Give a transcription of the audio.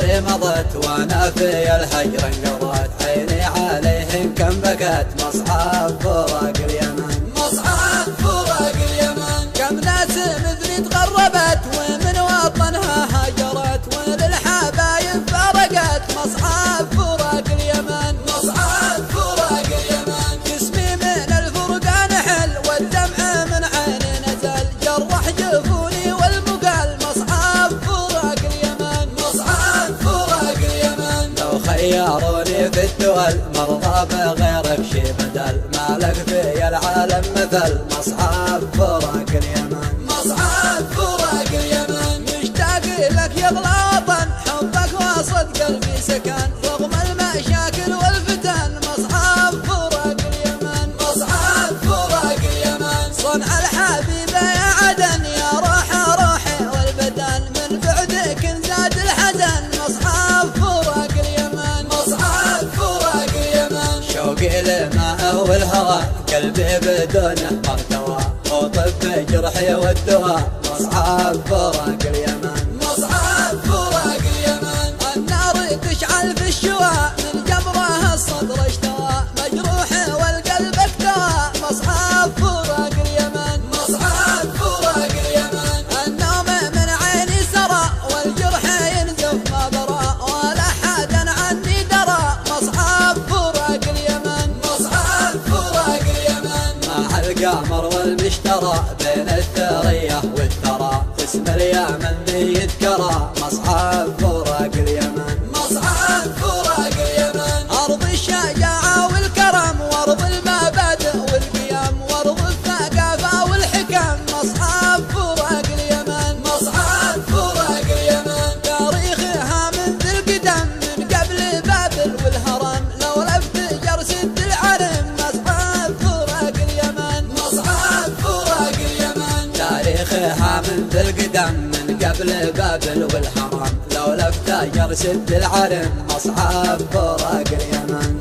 عمري مضت وانا في الهجر انقضت، عيني عليهم كم بكت مصعب فراق اليمن، مصعب فراق اليمن. كم ناس مثلي تغربت ومن وطنها هاجرت، وللحبايب فرقت مصعب فراق اليمن، مصعب فراق اليمن. جسمي من الفرقان حل والدمع من عيني نزل، جرح جفوني والمقال مصعب فراق اليمن، مصعب فراق اليمن. لو خيروني في الدول مرضى بغيرك شي بدل، مالك في العالم مثل مصعب فراق اليمن، مصعب فراق اليمن. مشتاق لك يغلى وطن حبك وسط قلبي سكن، رغم المشاكل والفتن مصعب فراق اليمن، مصعب فراق اليمن. صنع الحبيبة يا عدن يا روحي والبدن، من بعدك زاد الحزن مصعب فراق اليمن، مصعب فراق اليمن. شوقي للماء والهوى قلبي بدونه مرتوى، وطب جرحي والدواء مصعب فراق اليمن، مصعب فراق اليمن. النار تشعل في الشوى من جمرها الصدر اشتوى، مجروح والقلب اكتوى مصعب فراق اليمن، مصعب فراق اليمن. النوم من عيني سرى والجرح ينزف ما برى، ولا حدا عني درى مصعب فراق اليمن، مصعب فراق اليمن. مع القمر والمشترى بين الثريا والثرى، اسم اليمن ذي يذكرى مصعب فراق اليمن، مصعب فراق اليمن. أرض الشجاعة والكرم وأرض المبادئ والقيم، وأرض الثقافة والحكم مصعب فراق اليمن، مصعب فراق اليمن. تاريخها من ذي القدم من قبل بابل والهرم، لو لفت جرسد العرم مصعب فراق اليمن، مصعب فراق اليمن. تاريخها من ذي القدم من قبل بابل والهرم، لو لفت جرسد العرم مصعب فراق اليمن.